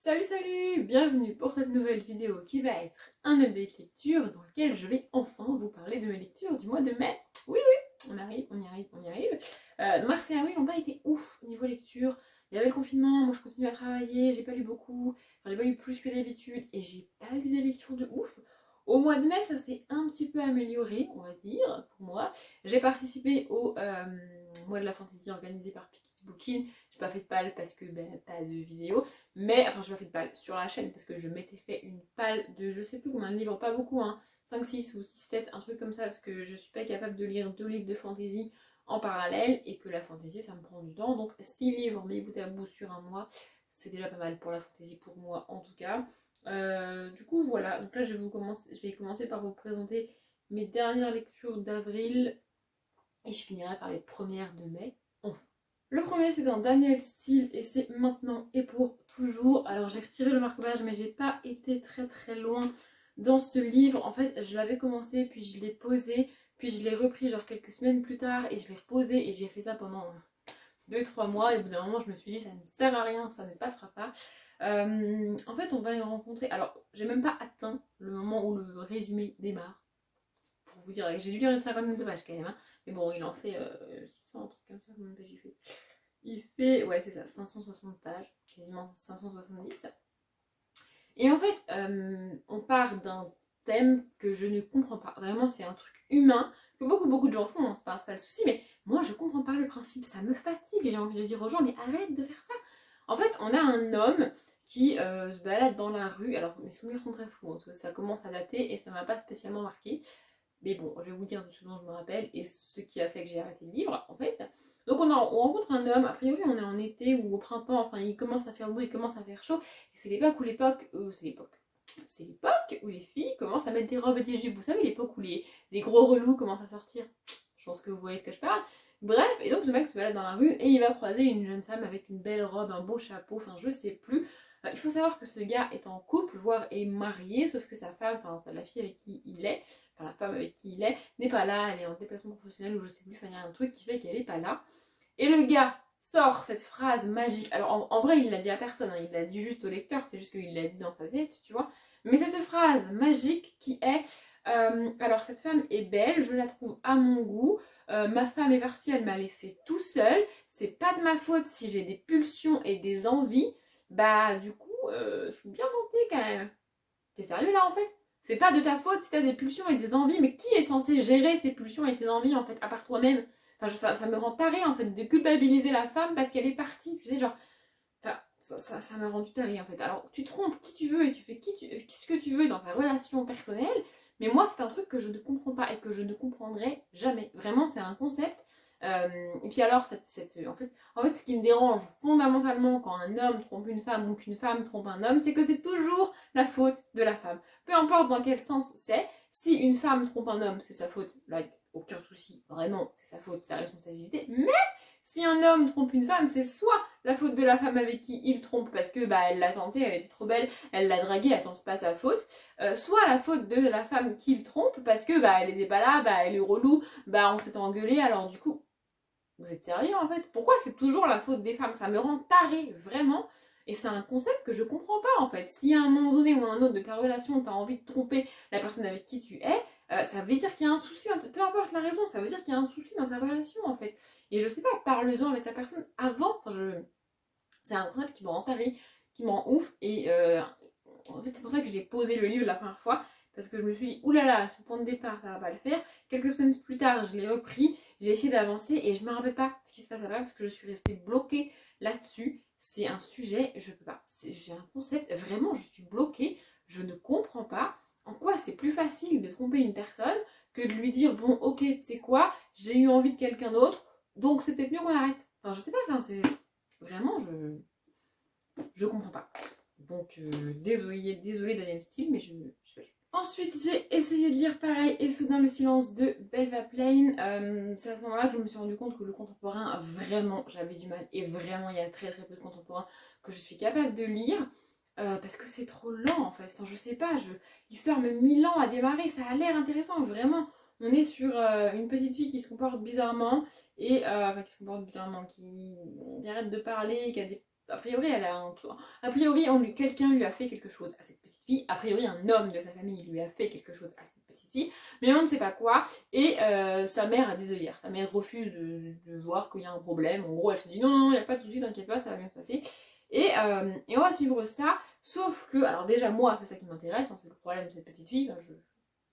Salut salut, bienvenue pour cette nouvelle vidéo qui va être un update lecture dans lequel je vais enfin vous parler de mes lectures du mois de mai. Oui, on arrive, on y arrive, on y arrive. Mars et avril n'ont pas été ouf niveau lecture. Il y avait le confinement, moi je continue à travailler, j'ai pas lu beaucoup, enfin j'ai pas lu plus que d'habitude et j'ai pas lu des lectures de ouf. Au mois de mai, ça s'est un petit peu amélioré, on va dire, pour moi. J'ai participé au mois de la fantasy organisé par Piketty Booking. J'ai pas fait de palle parce que pas de vidéo. Mais, enfin, je n'ai pas fait de palle sur la chaîne parce que je m'étais fait une palle de je sais plus combien de livres, pas beaucoup, hein, 5, 6 ou 6, 7, un truc comme ça, parce que je suis pas capable de lire 2 livres de fantasy en parallèle et que la fantasy ça me prend du temps. Donc 6 livres mis bout à bout sur un mois, c'est déjà pas mal pour la fantasy pour moi en tout cas. Du coup, voilà, donc là je vais commencer par vous présenter mes dernières lectures d'avril et je finirai par les premières de mai. Le premier c'est un Daniel Steele et c'est maintenant et pour toujours. Alors j'ai retiré le marque-page mais j'ai pas été très très loin dans ce livre. En fait je l'avais commencé puis je l'ai posé puis je l'ai repris genre quelques semaines plus tard et je l'ai reposé et j'ai fait ça pendant 2-3 mois et au bout d'un moment je me suis dit ça ne sert à rien, ça ne passera pas. En fait on va y rencontrer, alors j'ai même pas atteint le moment où le résumé démarre pour vous dire, j'ai dû lire une cinquantaine de pages quand même, hein. Mais bon il en fait 600, un truc comme ça, combien de pages il fait. Il fait, ouais, c'est ça, 560 pages, quasiment 570. Et en fait, on part d'un thème que je ne comprends pas. Vraiment, c'est un truc humain que beaucoup de gens font, hein, c'est pas le souci, mais moi, je comprends pas le principe. Ça me fatigue et j'ai envie de dire aux gens, mais arrête de faire ça. En fait, on a un homme qui se balade dans la rue. Alors, mes souvenirs sont très flous, hein, parce que ça commence à dater et ça m'a pas spécialement marqué. Mais bon, je vais vous dire de ce dont je me rappelle et ce qui a fait que j'ai arrêté le livre, en fait. Donc on rencontre un homme, a priori on est en été ou au printemps, enfin il commence à faire beau, il commence à faire chaud. Et c'est l'époque où les filles commencent à mettre des robes et des jupes. Vous savez, l'époque où les gros relous commencent à sortir. Je pense que vous voyez de quoi je parle. Bref, et donc ce mec se balade dans la rue et il va croiser une jeune femme avec une belle robe, un beau chapeau, enfin je sais plus. Il faut savoir que ce gars est en couple, voire est marié, sauf que sa femme, enfin la fille avec qui il est, enfin la femme avec qui il est, n'est pas là, elle est en déplacement professionnel ou je sais plus, enfin il y a un truc qui fait qu'elle est pas là. Et le gars sort cette phrase magique. Alors en vrai, il l'a dit à personne, hein, il l'a dit juste au lecteur, c'est juste qu'il l'a dit dans sa tête, tu vois. Mais cette phrase magique qui est alors cette femme est belle, je la trouve à mon goût. Ma femme est partie, elle m'a laissé tout seul. C'est pas de ma faute si j'ai des pulsions et des envies. Bah du coup, je suis bien tentée quand même. T'es sérieux là en fait? C'est pas de ta faute si t'as des pulsions et des envies, mais qui est censé gérer ces pulsions et ces envies en fait, à part toi-même? Enfin, ça me rend taré en fait de culpabiliser la femme parce qu'elle est partie, tu sais, genre. Enfin, ça me rend du taré en fait. Alors, tu trompes qui tu veux et tu fais ce que tu veux dans ta relation personnelle, mais moi, c'est un truc que je ne comprends pas et que je ne comprendrai jamais. Vraiment, c'est un concept. Et puis alors, en fait, ce qui me dérange fondamentalement quand un homme trompe une femme ou qu'une femme trompe un homme, c'est que c'est toujours la faute de la femme. Peu importe dans quel sens c'est, si une femme trompe un homme, c'est sa faute. Là, aucun souci, vraiment, c'est sa faute, c'est sa responsabilité. Mais si un homme trompe une femme, c'est soit la faute de la femme avec qui il trompe parce que elle l'a tenté, elle était trop belle, elle l'a dragué, attends, c'est pas sa faute. Soit la faute de la femme qu'il trompe parce que elle était pas là, elle est relou, on s'est engueulé, alors du coup, vous êtes sérieux en fait? Pourquoi c'est toujours la faute des femmes? Ça me rend taré, vraiment. Et c'est un concept que je comprends pas en fait. Si à un moment donné ou à un autre de ta relation, tu as envie de tromper la personne avec qui tu es, ça veut dire qu'il y a un souci, peu importe la raison, ça veut dire qu'il y a un souci dans ta relation en fait. Et je sais pas, parle-en avec la personne avant. C'est un concept qui me rend taré, qui me rend ouf. Et en fait, c'est pour ça que j'ai posé le livre la première fois. Parce que je me suis dit, oulala, ce point de départ, ça va pas le faire. Quelques semaines plus tard, je l'ai repris, j'ai essayé d'avancer et je me rappelle pas ce qui se passe après parce que je suis restée bloquée là-dessus. C'est un sujet, je peux pas. J'ai un concept, vraiment, je suis bloquée. Je ne comprends pas en quoi c'est plus facile de tromper une personne que de lui dire, bon, ok, tu sais quoi, j'ai eu envie de quelqu'un d'autre, donc c'est peut-être mieux qu'on arrête. Enfin, je sais pas, c'est vraiment, je comprends pas. Donc, désolé Daniel Steele, mais je vais. Ensuite, j'ai essayé de lire pareil et soudain le silence de Belva Plain. C'est à ce moment-là que je me suis rendu compte que le contemporain, vraiment, j'avais du mal. Et vraiment, il y a très très peu de contemporains que je suis capable de lire. Parce que c'est trop lent en fait. Enfin, je sais pas, l'histoire met 1000 ans à démarrer. Ça a l'air intéressant, vraiment. On est sur une petite fille qui se comporte bizarrement. Et, enfin, qui se comporte bizarrement, qui arrête de parler, qui a a priori, elle a un truc. A priori, quelqu'un lui a fait quelque chose à cette petite fille. A priori, un homme de sa famille lui a fait quelque chose à cette petite fille. Mais on ne sait pas quoi. Et sa mère a des œillères. Sa mère refuse de voir qu'il y a un problème. En gros, elle se dit non, non, il n'y a pas de souci, t'inquiète pas, ça va bien se passer. Et on va suivre ça. Sauf que, alors déjà, moi, c'est ça qui m'intéresse. Hein, c'est le problème de cette petite fille. Ben,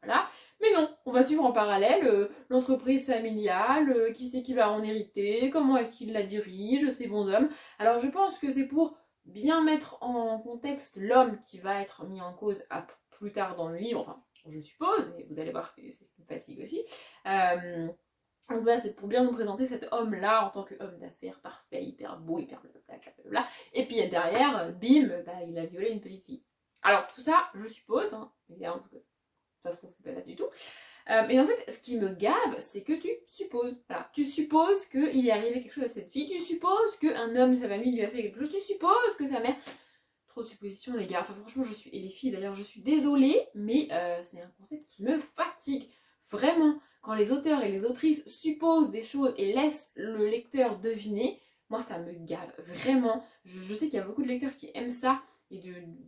voilà. Mais non, on va suivre en parallèle l'entreprise familiale, qui c'est qui va en hériter, comment est-ce qu'il la dirige, ses bons hommes. Alors je pense que c'est pour bien mettre en contexte l'homme qui va être mis en cause plus tard dans le livre, enfin je suppose, et vous allez voir c'est ce qui me fatigue aussi. Donc voilà, c'est pour bien nous présenter cet homme-là en tant qu'homme d'affaires parfait, hyper beau, hyper blablabla. Et puis derrière, bim, bah, il a violé une petite fille. Alors tout ça, je suppose, hein, évidemment, parce que ça se trouve c'est pas ça du tout. Et en fait, ce qui me gave, c'est que tu supposes. Voilà. Tu supposes qu'il est arrivé quelque chose à cette fille, tu supposes qu'un homme de sa famille lui a fait quelque chose, tu supposes que sa mère... Trop de suppositions les gars, enfin franchement je suis... Et les filles d'ailleurs, je suis désolée, mais c'est un concept qui me fatigue. Vraiment, quand les auteurs et les autrices supposent des choses et laissent le lecteur deviner, moi ça me gave, vraiment. Je sais qu'il y a beaucoup de lecteurs qui aiment ça, et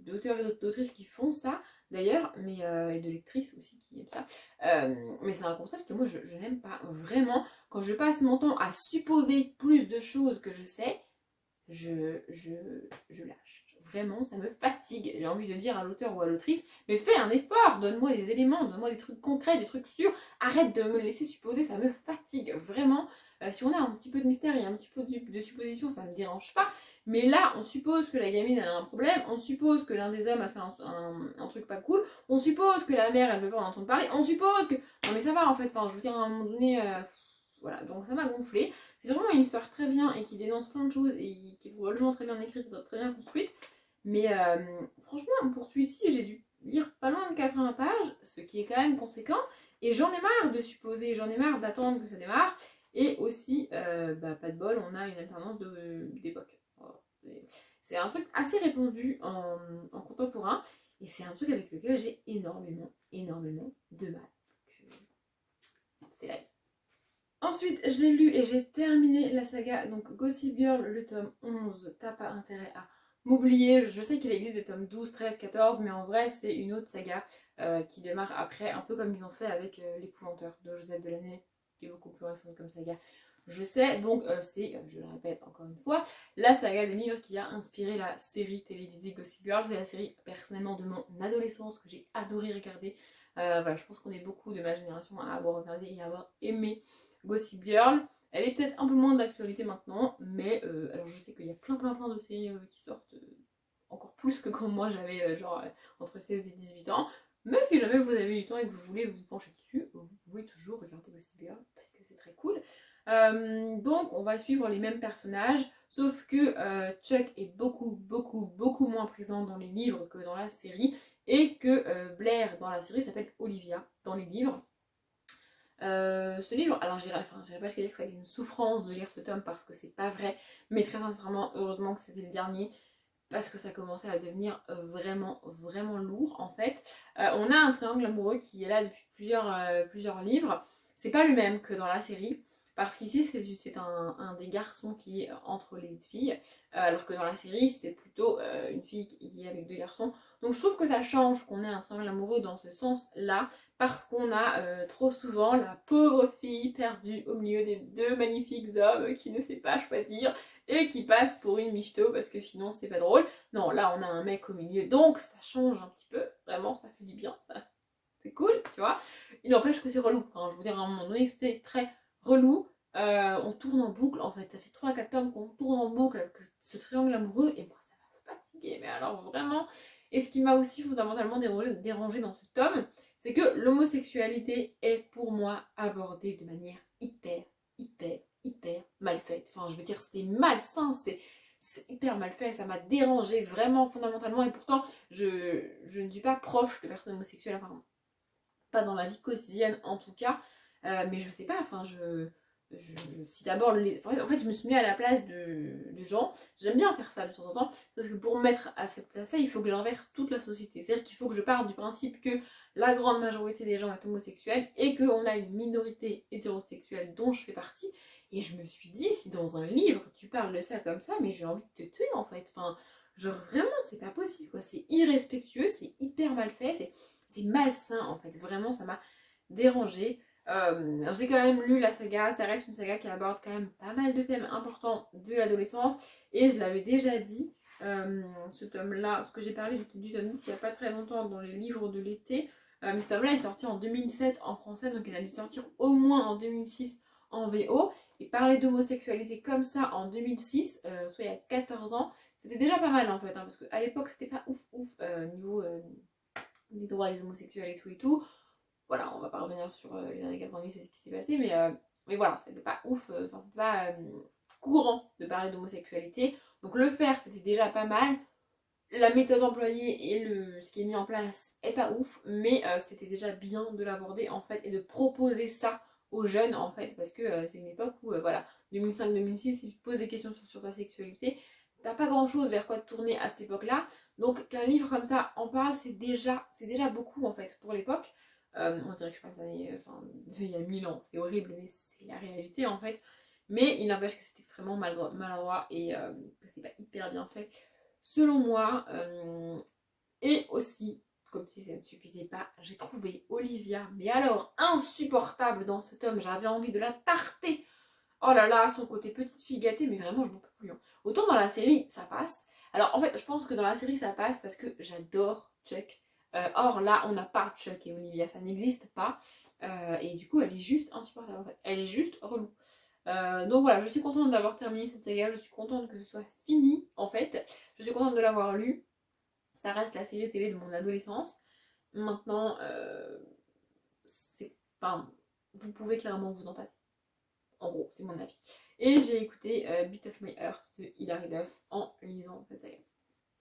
d'auteurs et d'autrices qui font ça, d'ailleurs, mais et de lectrices aussi qui aiment ça. Mais c'est un concept que moi je n'aime pas vraiment. Quand je passe mon temps à supposer plus de choses que je sais, je lâche. Vraiment, ça me fatigue. J'ai envie de dire à l'auteur ou à l'autrice, mais fais un effort, donne-moi des éléments, donne-moi des trucs concrets, des trucs sûrs. Arrête de me laisser supposer, ça me fatigue. Vraiment, si on a un petit peu de mystère et un petit peu de supposition, ça me dérange pas. Mais là, on suppose que la gamine a un problème, on suppose que l'un des hommes a fait un truc pas cool, on suppose que la mère, elle veut pas en entendre parler, on suppose que... Non mais ça va en fait, enfin, je veux dire, à un moment donné... Voilà, donc ça m'a gonflé. C'est vraiment une histoire très bien et qui dénonce plein de choses et qui est probablement très bien écrite, très bien construite. Mais franchement, pour celui-ci, j'ai dû lire pas loin de 80 pages, ce qui est quand même conséquent. Et j'en ai marre de supposer, j'en ai marre d'attendre que ça démarre. Et aussi, pas de bol, on a une alternance d'époque. C'est un truc assez répandu en contemporain. Et c'est un truc avec lequel j'ai énormément de mal. C'est la vie. Ensuite, j'ai lu et j'ai terminé la saga, donc Gossip Girl, le tome 11, t'as pas intérêt à m'oublier. Je sais qu'il existe des tomes 12, 13, 14, mais en vrai, c'est une autre saga qui démarre après, un peu comme ils ont fait avec L'Épouvanteur de Joseph Delaney, qui est beaucoup plus récente comme saga. Je sais, donc c'est, je le répète encore une fois, la saga des livres qui a inspiré la série télévisée Gossip Girl. C'est la série personnellement de mon adolescence que j'ai adoré regarder. Voilà, je pense qu'on est beaucoup de ma génération à avoir regardé et à avoir aimé Gossip Girl. Elle est peut-être un peu moins d'actualité maintenant, mais alors je sais qu'il y a plein de séries qui sortent encore plus que quand moi j'avais entre 16 et 18 ans. Mais si jamais vous avez du temps et que vous voulez vous pencher dessus, vous pouvez toujours regarder Gossip Girl parce que c'est très cool. Donc on va suivre les mêmes personnages, sauf que Chuck est beaucoup moins présent dans les livres que dans la série, et que Blair dans la série s'appelle Olivia dans les livres. Ce livre, alors j'irai pas jusqu'à dire que ça a été une souffrance de lire ce tome parce que c'est pas vrai, mais très sincèrement, heureusement que c'était le dernier parce que ça commençait à devenir vraiment lourd en fait. On a un triangle amoureux qui est là depuis plusieurs livres. C'est pas le même que dans la série parce qu'ici c'est un des garçons qui est entre les deux filles, alors que dans la série c'est plutôt une fille qui est avec deux garçons. Donc je trouve que ça change qu'on ait un triangle amoureux dans ce sens-là, parce qu'on a trop souvent la pauvre fille perdue au milieu des deux magnifiques hommes qui ne sait pas choisir et qui passe pour une michto parce que sinon c'est pas drôle. Non, là on a un mec au milieu, donc ça change un petit peu, vraiment ça fait du bien, c'est cool, tu vois. Il n'empêche que c'est relou, enfin, je veux dire à un moment donné c'est très relou. On tourne en boucle, en fait ça fait 3-4 tomes qu'on tourne en boucle avec ce triangle amoureux et moi ça m'a fatiguée, mais alors vraiment. Et ce qui m'a aussi fondamentalement dérangé dans ce tome, c'est que l'homosexualité est pour moi abordée de manière hyper mal faite. Enfin, je veux dire, c'est malsain, c'est hyper mal fait, ça m'a dérangé vraiment fondamentalement, et pourtant, je ne suis pas proche de personnes homosexuelles, enfin, pas dans la vie quotidienne en tout cas, mais je sais pas, enfin, si d'abord, en fait, je me suis mis à la place de gens. J'aime bien faire ça de temps en temps, parce que pour me mettre à cette place-là, il faut que j'inverse toute la société. C'est-à-dire qu'il faut que je parte du principe que la grande majorité des gens est homosexuelle et qu'on a une minorité hétérosexuelle dont je fais partie. Et je me suis dit, si dans un livre tu parles de ça comme ça, mais j'ai envie de te tuer en fait. Enfin, genre vraiment, c'est pas possible quoi. C'est irrespectueux, c'est hyper mal fait, c'est malsain en fait. Vraiment, ça m'a dérangée. J'ai quand même lu la saga, ça reste une saga qui aborde quand même pas mal de thèmes importants de l'adolescence. Et je l'avais déjà dit, ce tome-là, parce que j'ai parlé du tome 10 il n'y a pas très longtemps dans les livres de l'été. Mais ce tome-là est sorti en 2007 en français, donc il a dû sortir au moins en 2006 en VO. Et parler d'homosexualité comme ça en 2006, soit il y a 14 ans, c'était déjà pas mal en fait, hein, parce qu'à l'époque c'était pas ouf niveau des droits des homosexuels et tout. Voilà, on va pas revenir sur les années 90 et ce qui s'est passé, mais voilà, c'était pas ouf, enfin c'était pas courant de parler d'homosexualité. Donc le faire c'était déjà pas mal. La méthode employée et ce qui est mis en place est pas ouf, mais c'était déjà bien de l'aborder en fait et de proposer ça aux jeunes en fait, parce que c'est une époque où voilà, 2005-2006, si tu te poses des questions sur ta sexualité, t'as pas grand chose vers quoi te tourner à cette époque-là. Donc qu'un livre comme ça en parle, c'est déjà beaucoup en fait pour l'époque. On dirait que je parle des années, enfin, il y a 1000 ans, c'est horrible, mais c'est la réalité en fait. Mais il n'empêche que c'est extrêmement maladroit et que c'est pas hyper bien fait selon moi. Et aussi, comme si ça ne suffisait pas, j'ai trouvé Olivia, mais alors insupportable dans ce tome, j'avais envie de la tarter. Oh là là, son côté petite fille gâtée, mais vraiment je n'en peux plus. Hein. Autant dans la série, ça passe. Alors en fait, je pense que dans la série, ça passe parce que j'adore Chuck. Or là, on n'a pas Chuck et Olivia, ça n'existe pas. Et du coup, elle est juste insupportable en fait. Elle est juste relou. Donc voilà, je suis contente d'avoir terminé cette saga, je suis contente que ce soit fini en fait. Je suis contente de l'avoir lu. Ça reste la série télé de mon adolescence. Maintenant, c'est. Enfin, vous pouvez clairement vous en passer. En gros, c'est mon avis. Et j'ai écouté Beat of My Heart de Hilary Duff en lisant cette saga.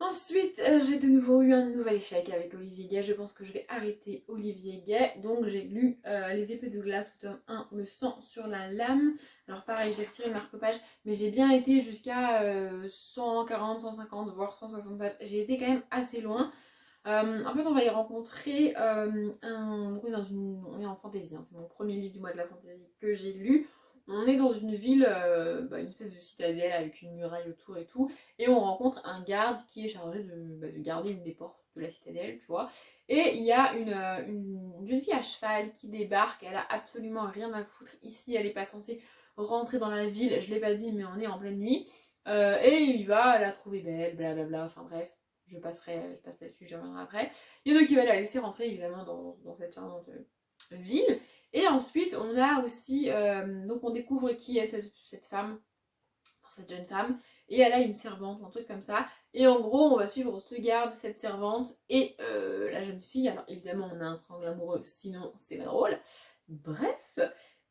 Ensuite, j'ai de nouveau eu un nouvel échec avec Olivier Gay. Je pense que je vais arrêter Olivier Gay. Donc j'ai lu Les épées de glace au tome 1, Le sang sur la lame. Alors pareil, j'ai retiré le marque-page, mais j'ai bien été jusqu'à 140, 150, voire 160 pages. J'ai été quand même assez loin. En fait, on va y rencontrer Donc on est en fantasy, hein. C'est mon premier livre du mois de la fantasy que j'ai lu. On est dans une ville, une espèce de citadelle avec une muraille autour et tout. Et on rencontre un garde qui est chargé de garder une des portes de la citadelle, tu vois. Et il y a une jeune fille à cheval qui débarque. Elle a absolument rien à foutre ici. Elle n'est pas censée rentrer dans la ville. Je l'ai pas dit, mais on est en pleine nuit. Et il va la trouver belle, blablabla. Enfin bref, je passe là-dessus, je reviendrai après. Et donc il va la laisser rentrer évidemment dans cette charmante ville. Et ensuite, on a aussi, donc on découvre qui est cette femme, cette jeune femme, et elle a une servante, un truc comme ça. Et en gros, on va suivre ce garde, cette servante et la jeune fille. Alors évidemment, on a un triangle amoureux, sinon c'est pas drôle. Bref,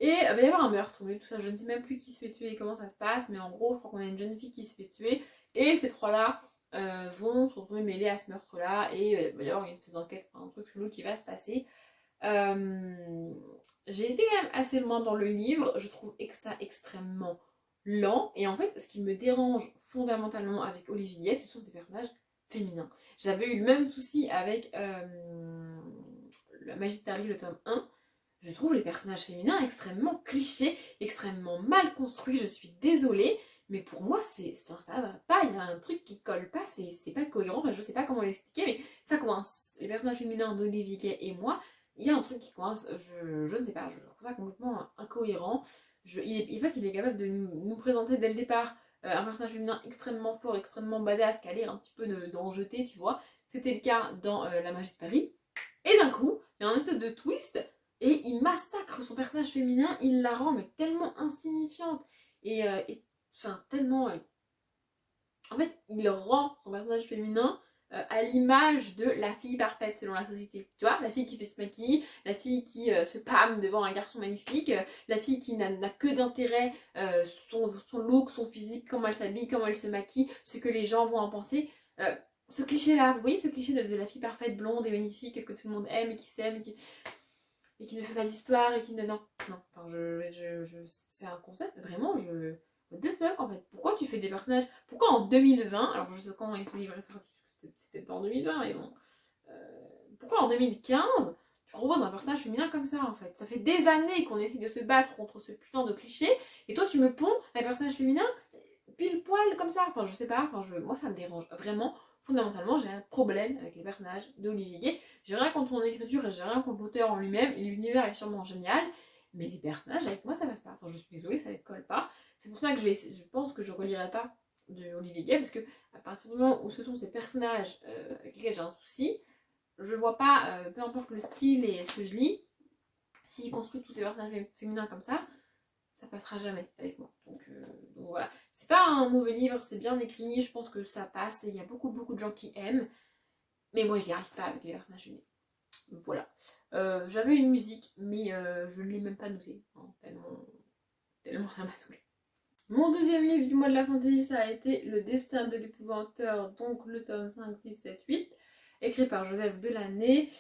et il va y avoir un meurtre, oui, tout ça. Je ne sais même plus qui se fait tuer et comment ça se passe, mais en gros, je crois qu'on a une jeune fille qui se fait tuer, et ces trois-là vont se retrouver mêlés à ce meurtre-là, et il va y avoir une espèce d'enquête, un truc chelou qui va se passer. J'ai été quand même assez loin dans le livre, je trouve ça extrêmement lent, et en fait ce qui me dérange fondamentalement avec Olivier, ce sont ses personnages féminins. J'avais eu le même souci avec La Magie de Paris, le tome 1. Je trouve les personnages féminins extrêmement clichés, extrêmement mal construits, je suis désolée, mais pour moi enfin, ça va pas, il y a un truc qui colle pas, c'est pas cohérent, enfin je sais pas comment l'expliquer, mais ça coince. Les personnages féminins d'Olivier Gay et moi, il y a un truc qui coince, je ne sais pas, je trouve ça complètement incohérent. En fait, il est capable de nous présenter dès le départ un personnage féminin extrêmement fort, extrêmement badass, qui a l'air un petit peu d'en jeter, tu vois. C'était le cas dans La Magie de Paris. Et d'un coup, il y a un espèce de twist, et il massacre son personnage féminin, il la rend mais tellement insignifiante, enfin tellement... en fait, il rend son personnage féminin à l'image de la fille parfaite selon la société. Tu vois, la fille qui fait se maquiller, la fille qui se pâme devant un garçon magnifique, la fille qui n'a que d'intérêt son look, son physique, comment elle s'habille, comment elle se maquille, ce que les gens vont en penser. Ce cliché-là, vous voyez ce cliché de la fille parfaite, blonde et magnifique que tout le monde aime et qui s'aime, et qui ne fait pas d'histoire et qui ne... Non, non, enfin, c'est un concept, vraiment, what the fuck, en fait. Pourquoi tu fais des personnages... Pourquoi en 2020, alors je sais quand ce livre est sorti, c'était en 2020, mais bon... pourquoi en 2015, tu proposes un personnage féminin comme ça, en fait? Ça fait des années qu'on essaie de se battre contre ce putain de cliché, et toi, tu me ponds un personnage féminin pile poil comme ça. Enfin, je sais pas, enfin, moi, ça me dérange. Vraiment, fondamentalement, j'ai un problème avec les personnages d'Olivier Gay. J'ai rien contre son écriture et j'ai rien contre l'auteur en lui-même, et l'univers est sûrement génial, mais les personnages, avec moi, ça passe pas. Enfin, je suis désolée, ça ne colle pas. C'est pour ça que je pense que je relirai pas de Olivier Gay, parce que à partir du moment où ce sont ces personnages avec lesquels j'ai un souci, je vois pas, peu importe le style et ce que je lis, s'il construit tous ces personnages féminins comme ça passera jamais avec moi. Donc voilà. C'est pas un mauvais livre, c'est bien écrit, je pense que ça passe et il y a beaucoup de gens qui aiment. Mais moi, je n'y arrive pas avec les personnages féminins. Voilà. J'avais une musique, mais je ne l'ai même pas notée. Hein, tellement ça m'a saoulée. Mon deuxième livre du mois de la fantasy, ça a été Le Destin de l'épouvanteur, donc le tome 5, 6, 7, 8, écrit par Joseph Delaney.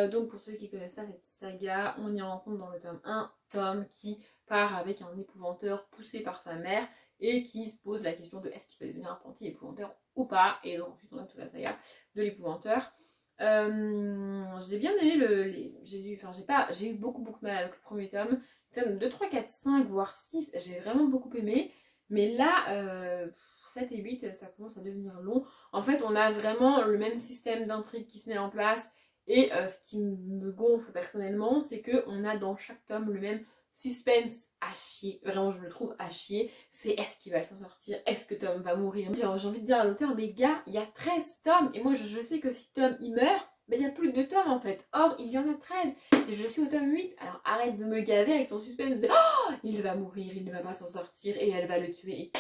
Donc pour ceux qui ne connaissent pas cette saga, on y rencontre dans le tome 1 Tom qui part avec un épouvanteur poussé par sa mère et qui se pose la question de est-ce qu'il peut devenir apprenti épouvanteur ou pas. Et donc ensuite on a toute la saga de l'épouvanteur. J'ai bien aimé j'ai eu beaucoup de mal avec le premier tome. Tome 2, 3, 4, 5, voire 6, j'ai vraiment beaucoup aimé. Mais là, 7 et 8, ça commence à devenir long. En fait, on a vraiment le même système d'intrigue qui se met en place. Et ce qui me gonfle personnellement, c'est qu'on a dans chaque tome le même suspense à chier. Vraiment, je le trouve à chier. C'est est-ce qu'il va s'en sortir? Est-ce que Tom va mourir? J'ai envie de dire à l'auteur, mais gars, il y a 13 tomes. Et moi, je sais que si Tom il meurt, il y a plus de tomes en fait. Or, il y en a 13. Et je suis au tome 8. Alors arrête de me gaver avec ton suspense de oh, il va mourir, il ne va pas s'en sortir et elle va le tuer.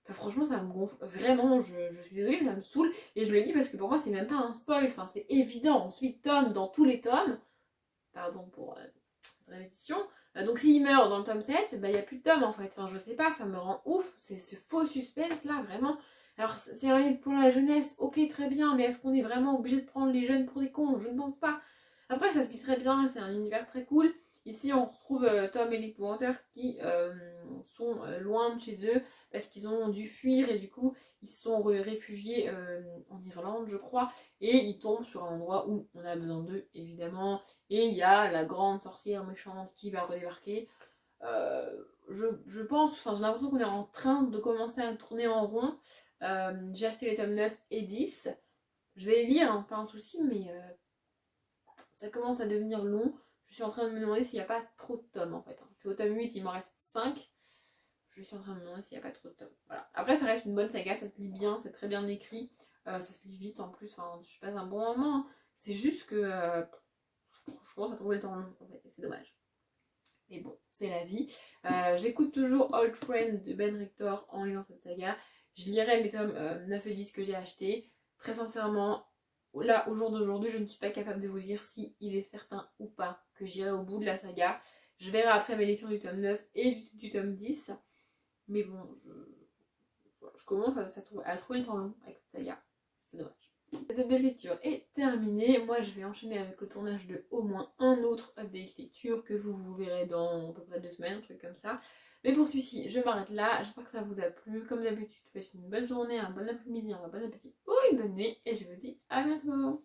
Enfin, franchement, ça me gonfle. Vraiment, je suis désolée, mais ça me saoule. Et je le dis parce que pour moi, c'est même pas un spoil. Enfin, c'est évident. On suit Tom dans tous les tomes. Pardon pour cette répétition. Donc s'il meurt dans le tome 7, bah il n'y a plus de tome en fait. Enfin, je sais pas, ça me rend ouf. C'est ce faux suspense là, vraiment. Alors, c'est un livre pour la jeunesse, ok, très bien, mais est-ce qu'on est vraiment obligé de prendre les jeunes pour des cons? Je ne pense pas. Après, ça se lit très bien, c'est un univers très cool. Ici, on retrouve Tom et l'épouvanteur qui sont loin de chez eux parce qu'ils ont dû fuir et du coup, ils se sont réfugiés en Irlande, je crois, et ils tombent sur un endroit où on a besoin d'eux, évidemment. Et il y a la grande sorcière méchante qui va redébarquer. Je pense, enfin, j'ai l'impression qu'on est en train de commencer à tourner en rond. J'ai acheté les tomes 9 et 10. Je vais les lire, hein, c'est pas un souci, mais ça commence à devenir long. Je suis en train de me demander s'il n'y a pas trop de tomes en fait. Je suis au tome 8, il m'en reste 5. Je suis en train de me demander s'il n'y a pas trop de tomes. Voilà. Après, ça reste une bonne saga, ça se lit bien, c'est très bien écrit. Ça se lit vite en plus, enfin, je passe un bon moment. Hein. C'est juste que je commence à trouver le temps long en fait, et c'est dommage. Mais bon, c'est la vie. J'écoute toujours Old Friend de Ben Rector en lisant cette saga. Je lirai les tomes 9 et 10 que j'ai achetés. Très sincèrement, là, au jour d'aujourd'hui, je ne suis pas capable de vous dire si il est certain ou pas que j'irai au bout de la saga. Je verrai après mes lectures du tome 9 et du tome 10. Mais bon, je commence à trouver le temps long avec cette saga. C'est dommage. Cette belle lecture est terminée. Moi, je vais enchaîner avec le tournage de au moins un autre update lecture que vous verrez dans à peu près 2 semaines, un truc comme ça. Mais pour celui-ci, je m'arrête là. J'espère que ça vous a plu. Comme d'habitude, je vous souhaite une bonne journée, un bon après-midi, un bon appétit ou une bonne nuit. Et je vous dis à bientôt.